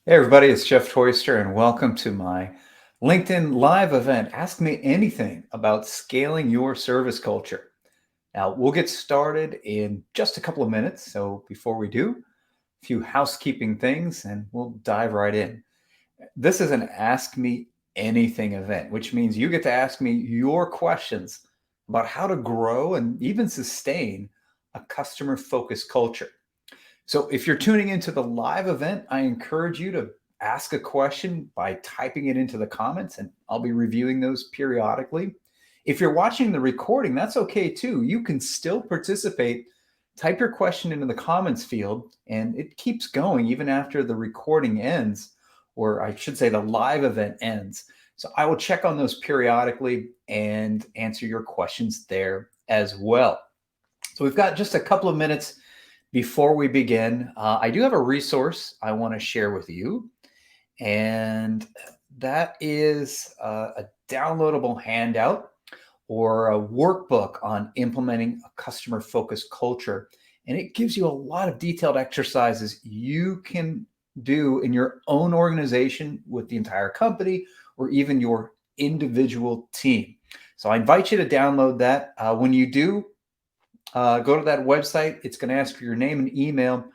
Hey everybody, it's Jeff Toister and welcome to my LinkedIn live event. Ask me anything about scaling your service culture. Now, we'll get started in just a couple of minutes. So before we do, a few housekeeping things and we'll dive right in. This is an Ask Me Anything event, which means you get to ask me your questions about how to grow and even sustain a customer focused culture. So if you're tuning into the live event, I encourage you to ask a question by typing it into the comments, and I'll be reviewing those periodically. If you're watching the recording, that's okay too. You can still participate. Type your question into the comments field, and it keeps going even after the recording ends, or I should say the live event ends. So I will check on those periodically and answer your questions there as well. So we've got just a couple of minutes before we begin. I do have a resource I want to share with you, and that is a downloadable handout or a workbook on implementing a customer focused culture. And it gives you a lot of detailed exercises you can do in your own organization with the entire company or even your individual team. So I invite you to download that. When you do, go to that website. It's going to ask for your name and email.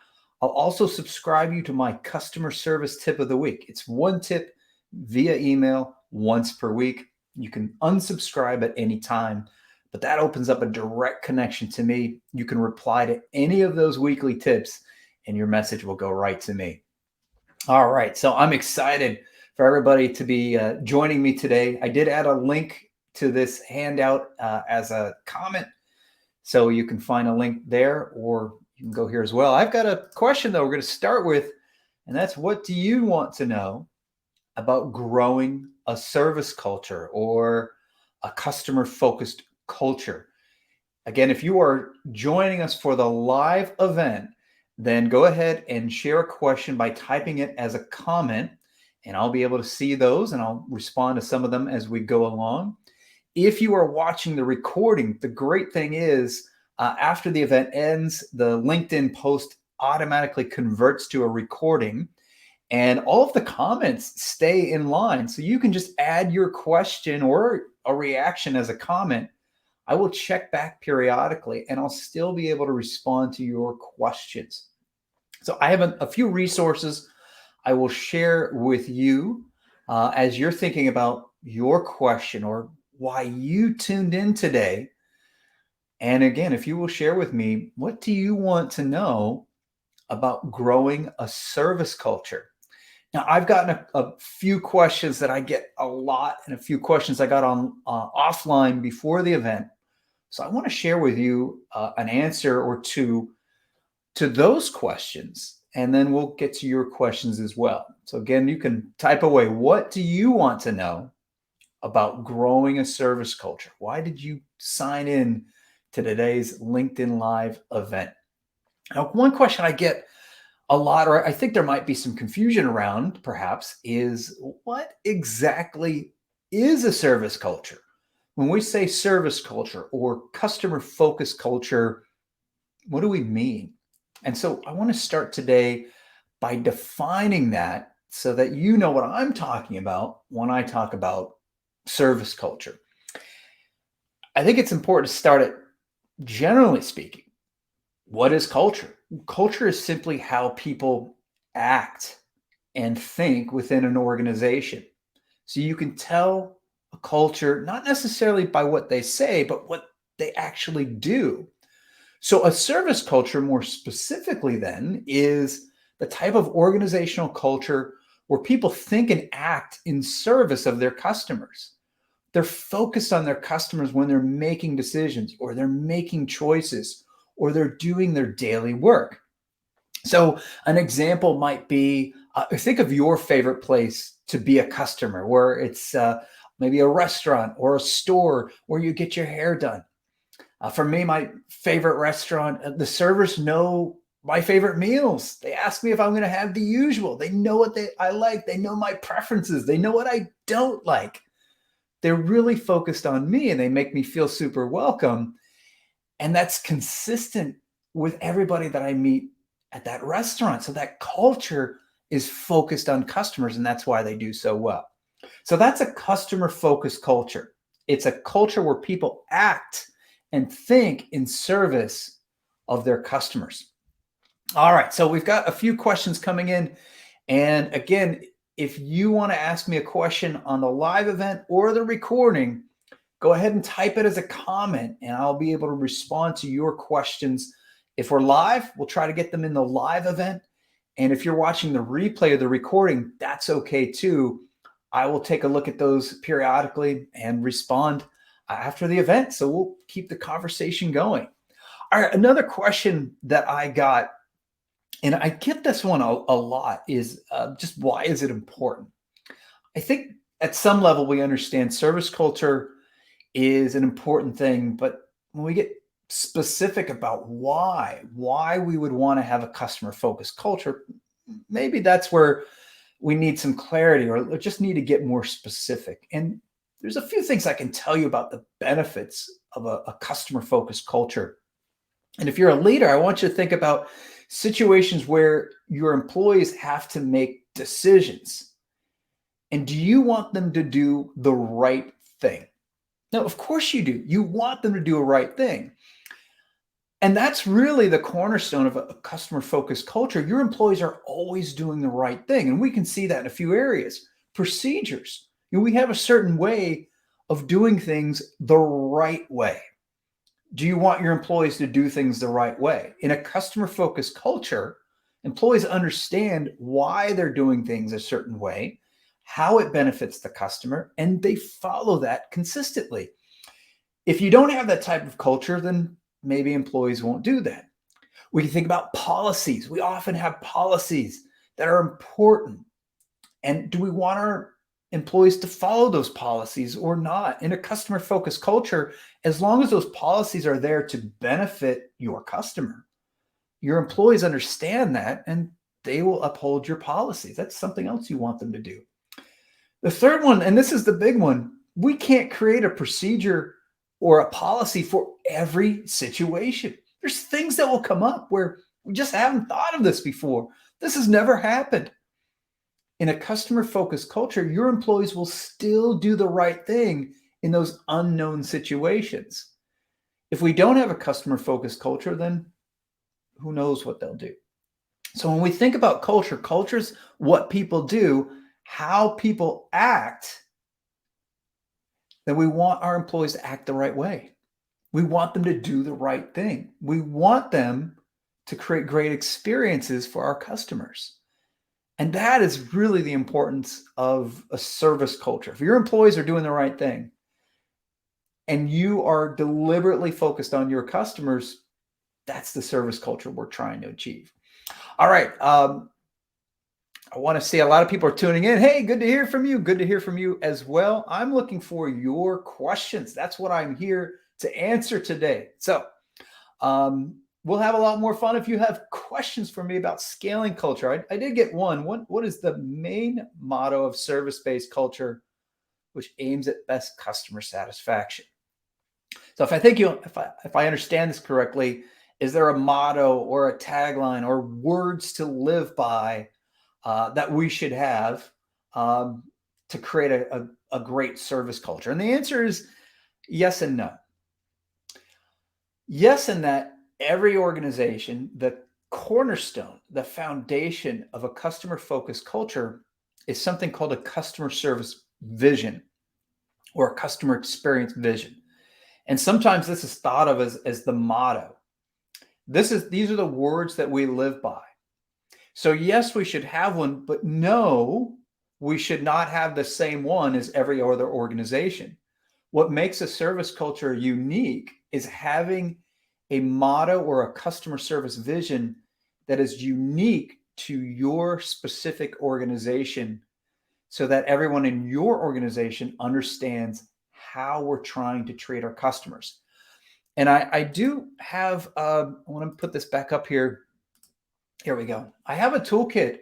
I'll also subscribe you to my customer service tip of the week. It's one tip via email once per week. You can unsubscribe at any time, but that opens up a direct connection to me. You can reply to any of those weekly tips, and your message will go right to me. All right. So I'm excited for everybody to be joining me today. I did add a link to this handout as a comment, so you can find a link there, or you can go here as well. I've got a question though we're going to start with, and that's, what do you want to know about growing a service culture or a customer focused culture? Again, if you are joining us for the live event, then go ahead and share a question by typing it as a comment, and I'll be able to see those and I'll respond to some of them as we go along. If you are watching the recording, the great thing is after the event ends, the LinkedIn post automatically converts to a recording, and all of the comments stay in line. So you can just add your question or a reaction as a comment. I will check back periodically and I'll still be able to respond to your questions. So I have a few resources I will share with you as you're thinking about your question or why you tuned in today. And again, if you will share with me, what do you want to know about growing a service culture? Now, I've gotten a few questions that I get a lot, and a few questions I got on offline before the event. So I want to share with you an answer or two to those questions, and then we'll get to your questions as well. So again, you can type away, what do you want to know about growing a service culture? Why did you sign in to today's LinkedIn Live event? Now, one question I get a lot, or I think there might be some confusion around perhaps, is what exactly is a service culture? When we say service culture or customer focused culture, what do we mean? And so I want to start today by defining that so that you know what I'm talking about when I talk about service culture. I think it's important to start it, generally speaking. What is culture? Culture is simply how people act and think within an organization. So you can tell a culture not necessarily by what they say, but what they actually do. So a service culture, more specifically, then, is the type of organizational culture where people think and act in service of their customers. They're focused on their customers when they're making decisions or they're making choices or they're doing their daily work. So an example might be, think of your favorite place to be a customer, where it's maybe a restaurant or a store where you get your hair done. For me, my favorite restaurant, the servers know my favorite meals. They ask me if I'm going to have the usual. They know what I like. They know my preferences. They know what I don't like. They're really focused on me and they make me feel super welcome. And that's consistent with everybody that I meet at that restaurant. So that culture is focused on customers, and that's why they do so well. So that's a customer-focused culture. It's a culture where people act and think in service of their customers. All right, so we've got a few questions coming in. And again, if you want to ask me a question on the live event or the recording, go ahead and type it as a comment and I'll be able to respond to your questions. If we're live, we'll try to get them in the live event. And if you're watching the replay of the recording, that's okay too. I will take a look at those periodically and respond after the event. So we'll keep the conversation going. All right, another question that I got, and I get this one a lot, is just why is it important? I think at some level we understand service culture is an important thing, but when we get specific about why we would want to have a customer-focused culture, maybe that's where we need some clarity or just need to get more specific. And there's a few things I can tell you about the benefits of a customer-focused culture. And if you're a leader, I want you to think about situations where your employees have to make decisions. And do you want them to do the right thing? Now, of course you do. You want them to do a right thing. And that's really the cornerstone of a customer-focused culture. Your employees are always doing the right thing. And we can see that in a few areas. Procedures. We have a certain way of doing things the right way. Do you want your employees to do things the right way? In a customer-focused culture, employees understand why they're doing things a certain way, how it benefits the customer, and they follow that consistently. If you don't have that type of culture, then maybe employees won't do that. We can think about policies. We often have policies that are important. And do we want our employees to follow those policies or not? In a customer-focused culture, as long as those policies are there to benefit your customer, your employees understand that and they will uphold your policies. That's something else you want them to do. The third one, and this is the big one, we can't create a procedure or a policy for every situation. There's things that will come up where we just haven't thought of this before. This has never happened. In a customer-focused culture, your employees will still do the right thing in those unknown situations. If we don't have a customer-focused culture, then who knows what they'll do. So when we think about culture, culture's what people do, how people act, then we want our employees to act the right way. We want them to do the right thing. We want them to create great experiences for our customers. And that is really the importance of a service culture. If your employees are doing the right thing and you are deliberately focused on your customers, that's the service culture we're trying to achieve. All right. I want to see a lot of people are tuning in. Hey, good to hear from you. Good to hear from you as well. I'm looking for your questions. That's what I'm here to answer today. So we'll have a lot more fun if you have questions for me about scaling culture. I did get one. What is the main motto of service-based culture, which aims at best customer satisfaction? So if I understand this correctly, is there a motto or a tagline or words to live by that we should have to create a great service culture? And the answer is yes and no. Yes, in that every organization, the cornerstone, the foundation of a customer-focused culture is something called a customer service vision or a customer experience vision. And sometimes this is thought of as the motto. These are the words that we live by. So yes, we should have one, but no, we should not have the same one as every other organization. What makes a service culture unique is having a motto or a customer service vision that is unique to your specific organization so that everyone in your organization understands how we're trying to treat our customers. And I do have, I want to put this back up here. Here we go. I have a toolkit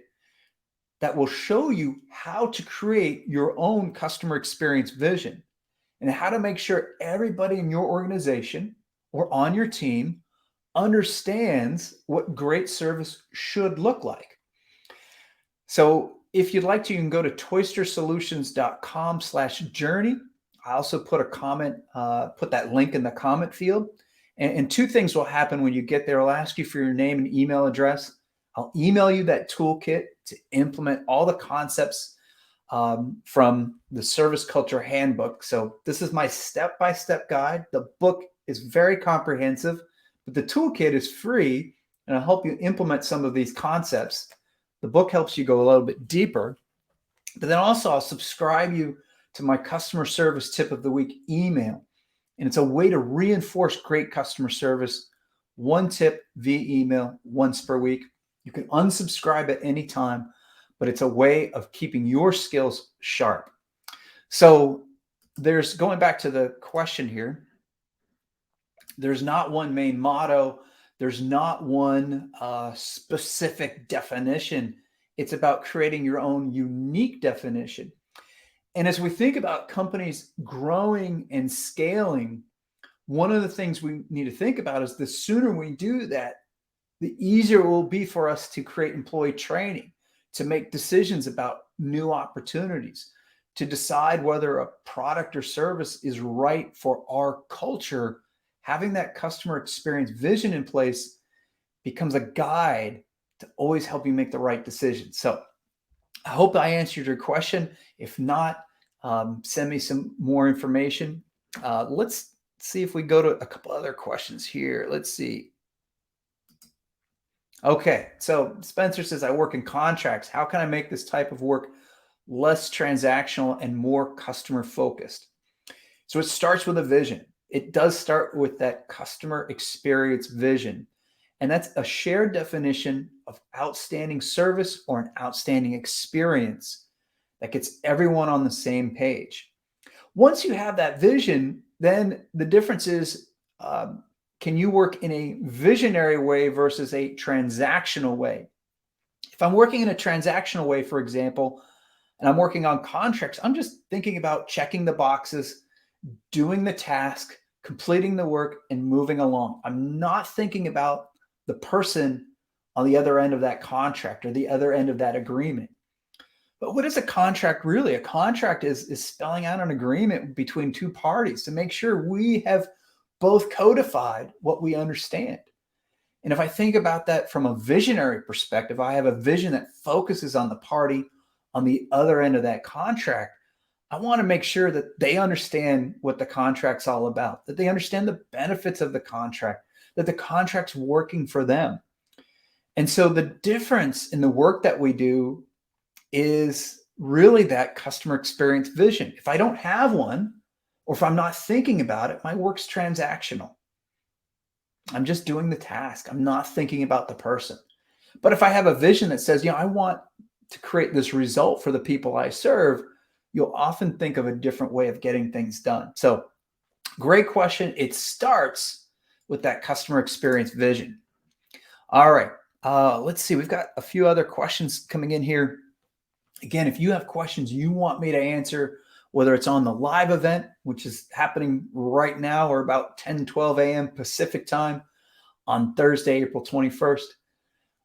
that will show you how to create your own customer experience vision and how to make sure everybody in your organization or on your team understands what great service should look like. So if you'd like to, you can go to toistersolutions.com/journey. I also put a comment, put that link in the comment field. And two things will happen when you get there. I'll ask you for your name and email address. I'll email you that toolkit to implement all the concepts from the Service Culture Handbook. So this is my step-by-step guide. The book is very comprehensive, but the toolkit is free, and I'll help you implement some of these concepts. The book helps you go a little bit deeper, but then also I'll subscribe you to my customer service tip of the week email. And it's a way to reinforce great customer service. One tip via email once per week. You can unsubscribe at any time, but it's a way of keeping your skills sharp. So there's, going back to the question here, there's not one main motto. There's not one specific definition. It's about creating your own unique definition. And as we think about companies growing and scaling, one of the things we need to think about is the sooner we do that, the easier it will be for us to create employee training, to make decisions about new opportunities, to decide whether a product or service is right for our culture. Having that customer experience vision in place becomes a guide to always help you make the right decision. So I hope I answered your question. If not, send me some more information. Let's see if we go to a couple other questions here. Let's see. Okay, so Spencer says, I work in contracts. How can I make this type of work less transactional and more customer focused? So it starts with a vision. It does start with that customer experience vision. And that's a shared definition of outstanding service or an outstanding experience that gets everyone on the same page. Once you have that vision, then the difference is, can you work in a visionary way versus a transactional way? If I'm working in a transactional way, for example, and I'm working on contracts, I'm just thinking about checking the boxes, doing the task, completing the work, and moving along. I'm not thinking about the person on the other end of that contract or the other end of that agreement. But what is a contract really? A contract is spelling out an agreement between two parties to make sure we have both codified what we understand. And if I think about that from a visionary perspective, I have a vision that focuses on the party on the other end of that contract. I want to make sure that they understand what the contract's all about, that they understand the benefits of the contract, that the contract's working for them. And so the difference in the work that we do is really that customer experience vision. If I don't have one, or if I'm not thinking about it, my work's transactional. I'm just doing the task. I'm not thinking about the person. But if I have a vision that says, I want to create this result for the people I serve, you'll often think of a different way of getting things done. So great question. It starts with that customer experience vision. All right. Let's see. We've got a few other questions coming in here. Again, if you have questions you want me to answer, whether it's on the live event, which is happening right now, or about 10:12 a.m. Pacific time on Thursday, April 21st,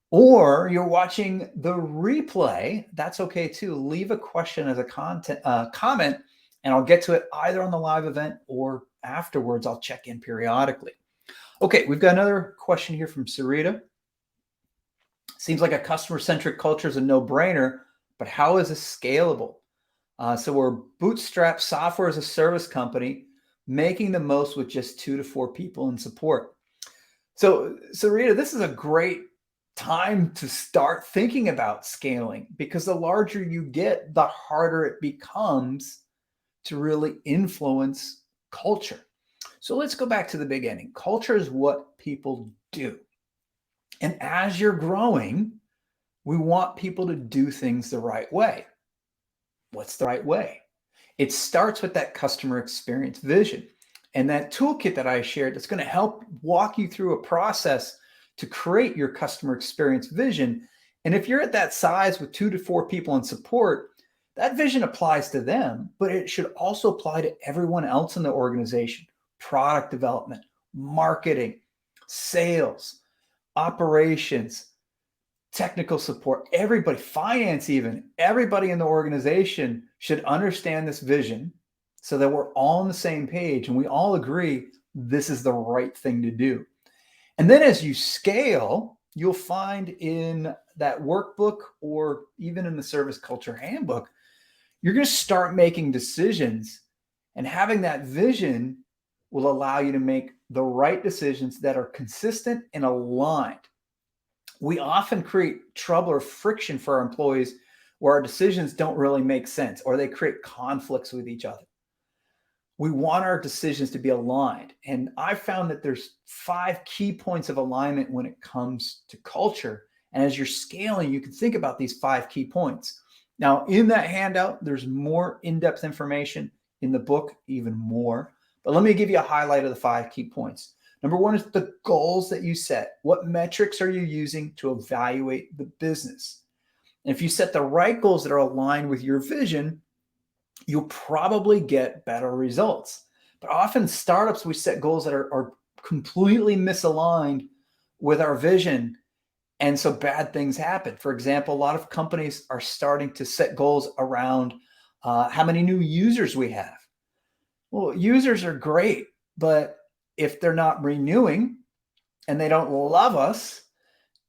or you're watching the replay, that's okay too. Leave a question as a comment, and I'll get to it either on the live event or afterwards. I'll check in periodically. Okay, we've got another question here from Sarita. Seems like a customer-centric culture is a no-brainer, but how is this scalable? So we're a bootstrap software as a service company, making the most with just 2 to 4 people in support. So Rita, this is a great time to start thinking about scaling, because the larger you get, the harder it becomes to really influence culture. So let's go back to the beginning. Culture is what people do. And as you're growing, we want people to do things the right way. What's the right way? It starts with that customer experience vision. And that toolkit that I shared, that's going to help walk you through a process to create your customer experience vision. And if you're at that size with 2 to 4 people in support, that vision applies to them, but it should also apply to everyone else in the organization: product development, marketing, sales, operations, technical support, everybody, finance even, everybody in the organization should understand this vision so that we're all on the same page and we all agree this is the right thing to do. And then as you scale, you'll find in that workbook or even in the Service Culture Handbook, you're going to start making decisions, and having that vision will allow you to make the right decisions that are consistent and aligned. We often create trouble or friction for our employees where our decisions don't really make sense or they create conflicts with each other. We want our decisions to be aligned. And I found that there's 5 key points of alignment when it comes to culture. And as you're scaling, you can think about these 5 key points. Now, in that handout, there's more in-depth information. In the book, even more. But let me give you a highlight of the 5 key points. Number 1 is the goals that you set. What metrics are you using to evaluate the business? And if you set the right goals that are aligned with your vision, you'll probably get better results. But often startups, we set goals that are completely misaligned with our vision. And so bad things happen. For example, a lot of companies are starting to set goals around how many new users we have. Well, users are great, but if they're not renewing and they don't love us,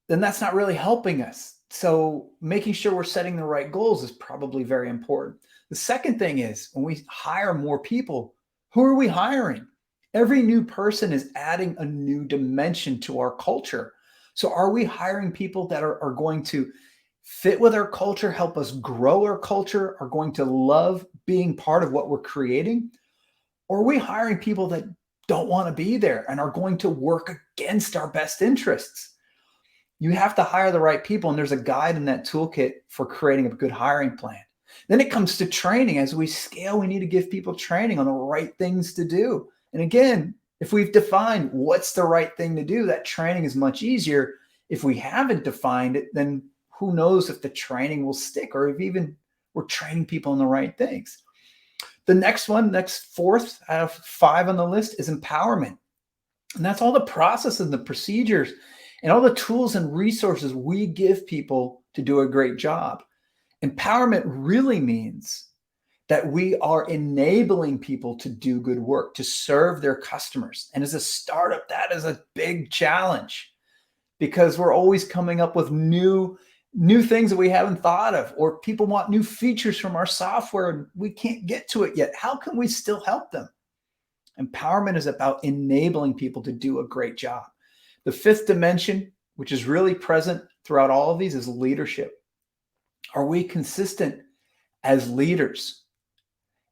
then that's not really helping us. So making sure we're setting the right goals is probably very important. The second thing is when we hire more people, who are we hiring? Every new person is adding a new dimension to our culture. So are we hiring people that are going to fit with our culture, help us grow our culture, are going to love being part of what we're creating? Or are we hiring people that don't want to be there and are going to work against our best interests? You have to hire the right people, and there's a guide in that toolkit for creating a good hiring plan. Then it comes to training. As we scale, we need to give people training on the right things to do. And again, if we've defined what's the right thing to do, that training is much easier. If we haven't defined it, then who knows if the training will stick or if even we're training people on the right things. The next 4th out of 5 on the list is empowerment. And that's all the processes and the procedures and all the tools and resources we give people to do a great job. Empowerment really means that we are enabling people to do good work, to serve their customers. And as a startup, that is a big challenge because we're always coming up with new things that we haven't thought of, or people want new features from our software and we can't get to it yet. How can we still help them? Empowerment is about enabling people to do a great job. The 5th dimension, which is really present throughout all of these, is leadership. Are we consistent as leaders?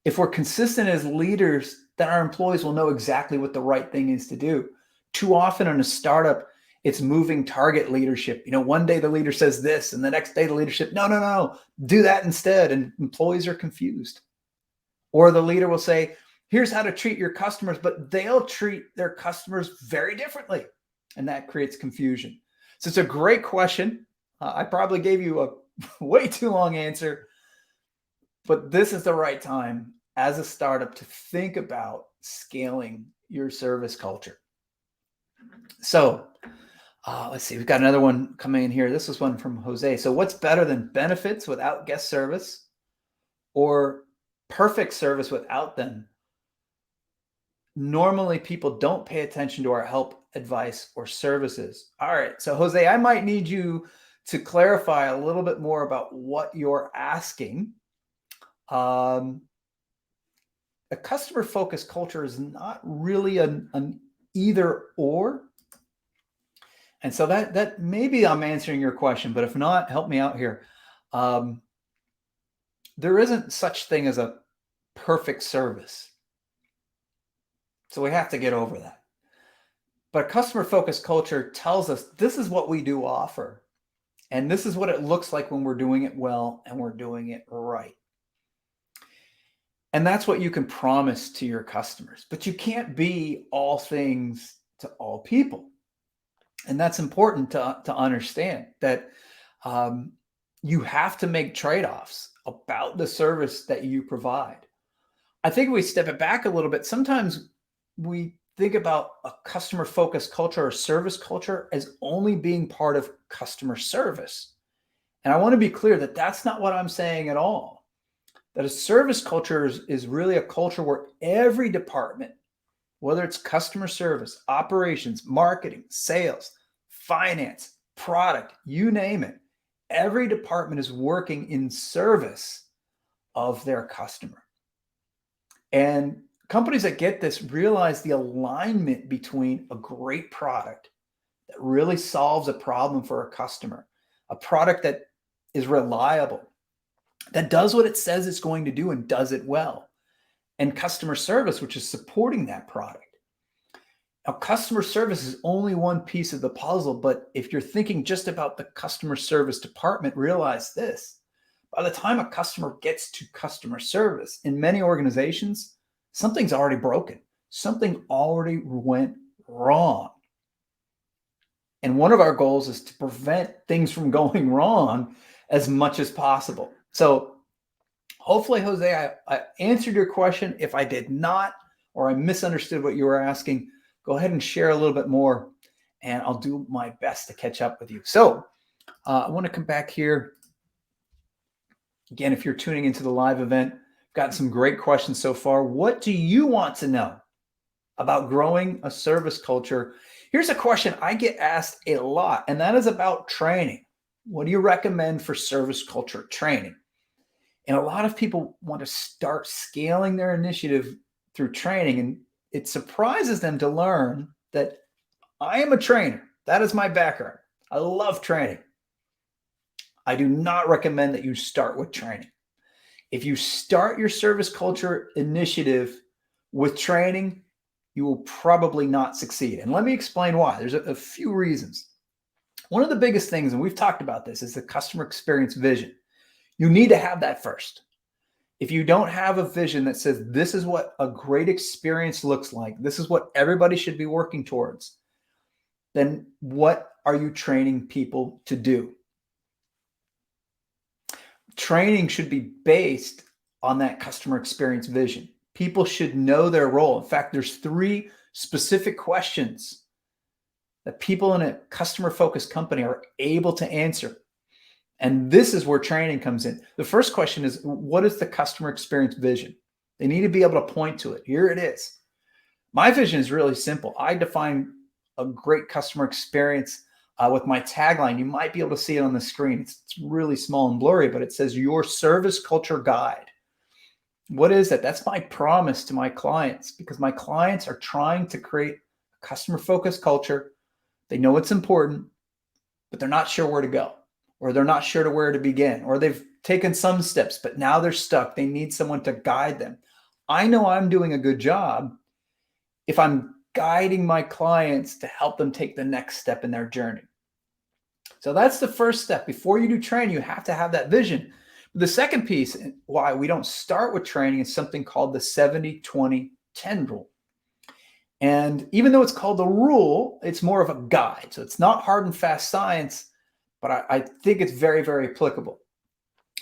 If we're consistent as leaders, then our employees will know exactly what the right thing is to do. Too often in a startup, it's moving target leadership. One day the leader says this, and the next day the leadership, no, do that instead. And employees are confused. Or the leader will say, here's how to treat your customers, but they'll treat their customers very differently. And that creates confusion. So it's a great question. I probably gave you a way too long answer, but this is the right time as a startup to think about scaling your service culture. So let's see, we've got another one coming in here. This is one from Jose. So what's better than benefits without guest service or perfect service without them? Normally people don't pay attention to our help, advice, or services. All right. So Jose, I might need you to clarify a little bit more about what you're asking. A customer-focused culture is not really an either or. And so that maybe I'm answering your question, but if not, help me out here. There isn't such thing as a perfect service. So we have to get over that. But customer-focused culture tells us this is what we do offer. And this is what it looks like when we're doing it well and we're doing it right. And that's what you can promise to your customers. But you can't be all things to all people. And that's important to understand that you have to make trade-offs about the service that you provide. I think if we step it back a little bit, sometimes we think about a customer-focused culture or service culture as only being part of customer service. And I want to be clear that that's not what I'm saying at all. That a service culture is really a culture where every department, whether it's customer service, operations, marketing, sales, finance, product, you name it, every department is working in service of their customer. And companies that get this realize the alignment between a great product that really solves a problem for a customer, a product that is reliable, that does what it says it's going to do and does it well, and customer service, which is supporting that product. Now, customer service is only one piece of the puzzle, but if you're thinking just about the customer service department, realize this. By the time a customer gets to customer service, in many organizations, something's already broken. Something already went wrong. And one of our goals is to prevent things from going wrong as much as possible. So hopefully, Jose, I answered your question. If I did not, or I misunderstood what you were asking, go ahead and share a little bit more, and I'll do my best to catch up with you. So I want to come back here. Again, if you're tuning into the live event, I've gotten some great questions so far. What do you want to know about growing a service culture? Here's a question I get asked a lot, and that is about training. What do you recommend for service culture training? And a lot of people want to start scaling their initiative through training, and it surprises them to learn that I am a trainer. That is my background. I love training. I do not recommend that you start with training. If you start your service culture initiative with training, you will probably not succeed. And let me explain why. There's a few reasons. One of the biggest things, and we've talked about this, is the customer experience vision. You need to have that first. If you don't have a vision that says this is what a great experience looks like, this is what everybody should be working towards, then what are you training people to do? Training should be based on that customer experience vision. People should know their role. In fact, there's 3 specific questions that people in a customer-focused company are able to answer. And this is where training comes in. The first question is, what is the customer experience vision? They need to be able to point to it. Here it is. My vision is really simple. I define a great customer experience with my tagline. You might be able to see it on the screen. It's really small and blurry, but it says your service culture guide. What is that? That's my promise to my clients, because my clients are trying to create a customer-focused culture. They know it's important, but they're not sure where to go, or they're not sure to where to begin, or they've taken some steps, but now they're stuck. They need someone to guide them. I know I'm doing a good job if I'm guiding my clients to help them take the next step in their journey. So that's the first step. Before you do training, you have to have that vision. The second piece, why we don't start with training, is something called the 70-20-10 rule. And even though it's called the rule, it's more of a guide. So it's not hard and fast science, but I think it's very, very applicable.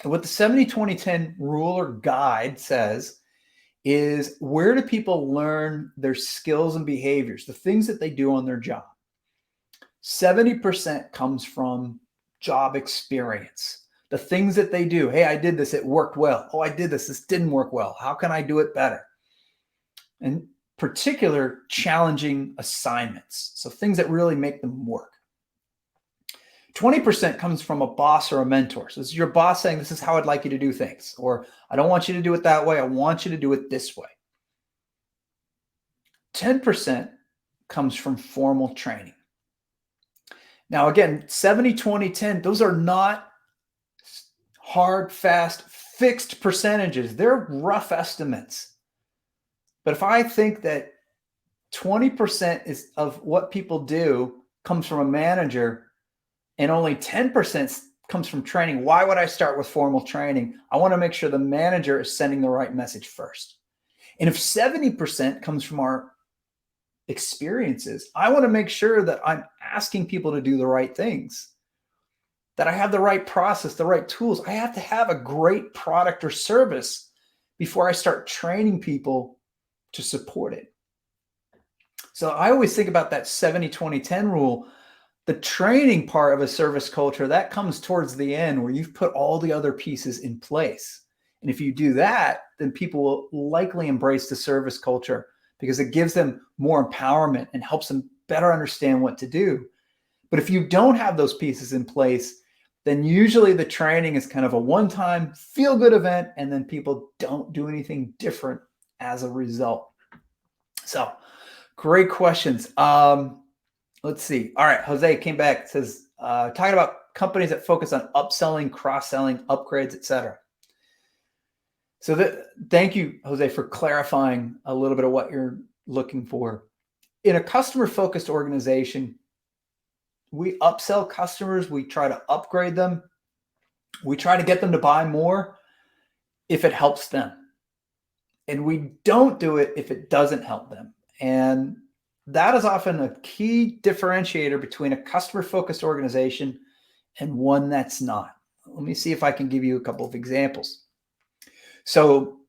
And what the 70-20-10 rule or guide says is, where do people learn their skills and behaviors, the things that they do on their job? 70% comes from job experience. The things that they do. Hey, I did this, it worked well. Oh, I did this didn't work well. How can I do it better? And particular challenging assignments. So things that really make them work. 20% comes from a boss or a mentor. So this is your boss saying, this is how I'd like you to do things. Or I don't want you to do it that way. I want you to do it this way. 10% comes from formal training. Now, again, 70-20-10, those are not hard, fast, fixed percentages. They're rough estimates. But if I think that 20% is of what people do comes from a manager and only 10% comes from training, why would I start with formal training? I want to make sure the manager is sending the right message first. And if 70% comes from our experiences, I want to make sure that I'm asking people to do the right things, that I have the right process, the right tools. I have to have a great product or service before I start training people to support it. So I always think about that 70-20-10 rule. The training part of a service culture, that comes towards the end where you've put all the other pieces in place. And if you do that, then people will likely embrace the service culture because it gives them more empowerment and helps them better understand what to do. But if you don't have those pieces in place, then usually the training is kind of a one-time feel-good event, and then people don't do anything different as a result. So great questions. Let's see. All right, Jose came back, says, talking about companies that focus on upselling, cross-selling, upgrades, etc. So thank you, Jose, for clarifying a little bit of what you're looking for. In a customer-focused organization, we upsell customers, we try to upgrade them, we try to get them to buy more if it helps them. And we don't do it if it doesn't help them. And that is often a key differentiator between a customer-focused organization and one that's not. Let me see if I can give you a couple of examples. So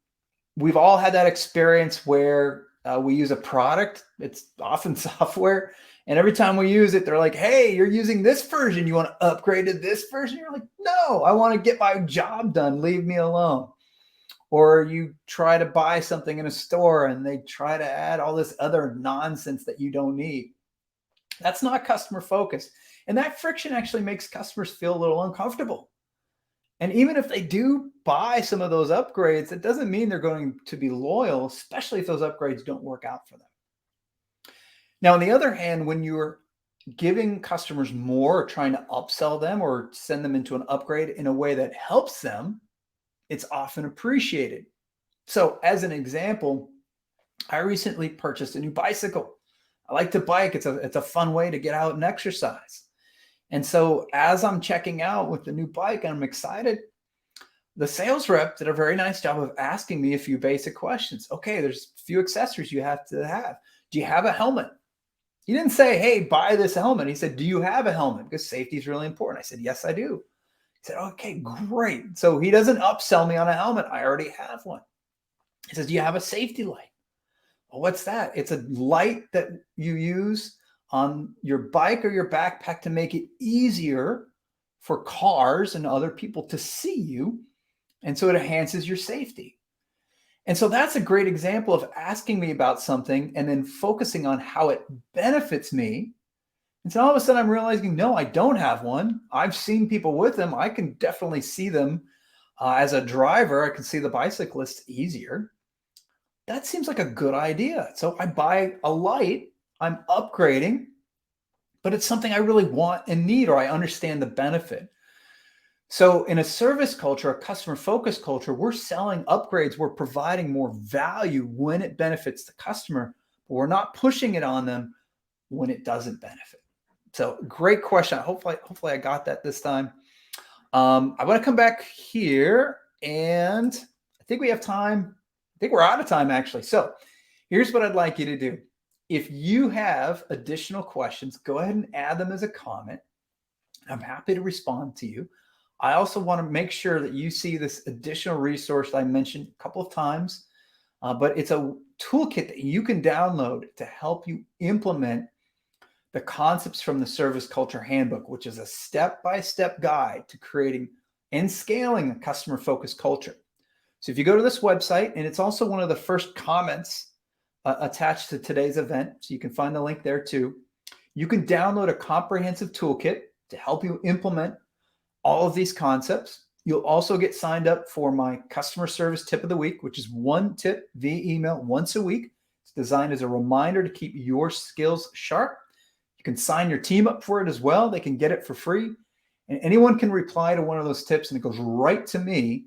we've all had that experience where we use a product. It's often software. And every time we use it, they're like, hey, you're using this version. You want to upgrade to this version? You're like, no, I want to get my job done. Leave me alone. Or you try to buy something in a store and they try to add all this other nonsense that you don't need. That's not customer focused. And that friction actually makes customers feel a little uncomfortable. And even if they do buy some of those upgrades, it doesn't mean they're going to be loyal, especially if those upgrades don't work out for them. Now, on the other hand, when you're giving customers more, or trying to upsell them or send them into an upgrade in a way that helps them, it's often appreciated. So as an example, I recently purchased a new bicycle. I like to bike. It's a fun way to get out and exercise. And so as I'm checking out with the new bike and I'm excited, the sales rep did a very nice job of asking me a few basic questions. Okay, there's a few accessories you have to have. Do you have a helmet? He didn't say, hey, buy this helmet. He said, do you have a helmet? Because safety is really important. I said, yes, I do. He said, okay, great. So he doesn't upsell me on a helmet. I already have one. He says, do you have a safety light? Well, what's that? It's a light that you use on your bike or your backpack to make it easier for cars and other people to see you. And so it enhances your safety. And so that's a great example of asking me about something and then focusing on how it benefits me. And so all of a sudden I'm realizing, no, I don't have one. I've seen people with them. I can definitely see them as a driver. I can see the bicyclists easier. That seems like a good idea. So I buy a light, I'm upgrading, but it's something I really want and need, or I understand the benefit. So in a service culture, a customer-focused culture, we're selling upgrades. We're providing more value when it benefits the customer, but we're not pushing it on them when it doesn't benefit. So great question. Hopefully I got that this time. I want to come back here, and I think we have time. I think we're out of time, actually. So here's what I'd like you to do. If you have additional questions, go ahead and add them as a comment. I'm happy to respond to you. I also want to make sure that you see this additional resource that I mentioned a couple of times, but it's a toolkit that you can download to help you implement the concepts from the Service Culture Handbook, which is a step-by-step guide to creating and scaling a customer-focused culture. So if you go to this website, and it's also one of the first comments attached to today's event, so you can find the link there too. You can download a comprehensive toolkit to help you implement all of these concepts. You'll also get signed up for my customer service tip of the week, which is one tip via email once a week. It's designed as a reminder to keep your skills sharp. You can sign your team up for it as well. They can get it for free. And anyone can reply to one of those tips, and it goes right to me,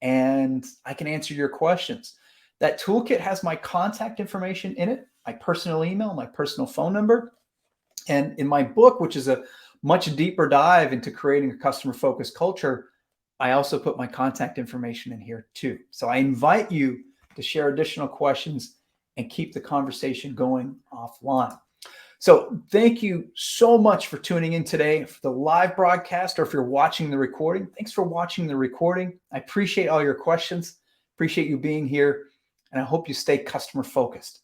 and I can answer your questions. That toolkit has my contact information in it, my personal email, my personal phone number. And in my book, which is a much deeper dive into creating a customer-focused culture, I also put my contact information in here too. So I invite you to share additional questions and keep the conversation going offline. So thank you so much for tuning in today for the live broadcast, or if you're watching the recording, thanks for watching the recording. I appreciate all your questions, appreciate you being here, and I hope you stay customer-focused.